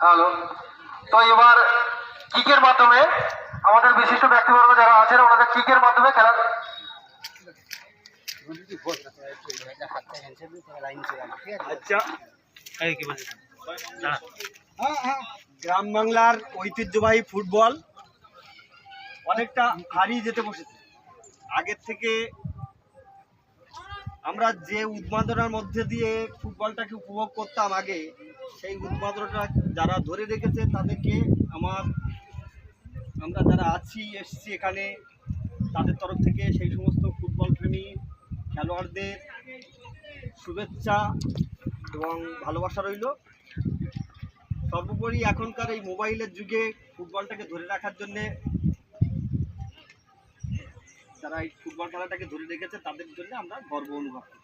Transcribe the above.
Hello. তো এবার কিকের মাধ্যমে আমাদের বিশিষ্ট ব্যক্তিবর্গ যারা আছেন ওনাদের কিকের মাধ্যমে খেলা। আচ্ছা, গ্রাম বাংলার ঐতিহ্যবাহী ফুটবল অনেকটা হারিয়ে যেতে বসেছে। আগের থেকে আমরা যে উন্মাদনার মধ্যে দিয়ে ফুটবলটাকে উপভোগ করতাম আগে, সেই উন্মাদনাটা যারা ধরে রেখেছে তাদেরকে আমরা যারা এসছি এখানে, তাদের তরফ থেকে সেই সমস্ত ফুটবল প্রেমী খেলোয়াড়দের শুভেচ্ছা এবং ভালোবাসা রইল। সর্বোপরি এখনকার এই মোবাইলের যুগে ফুটবলটাকে ধরে রাখার জন্যে, যারা এই ফুটবল খেলাটাকে ধরে রেখেছে তাদের জন্য আমরা গর্ব অনুভব করি।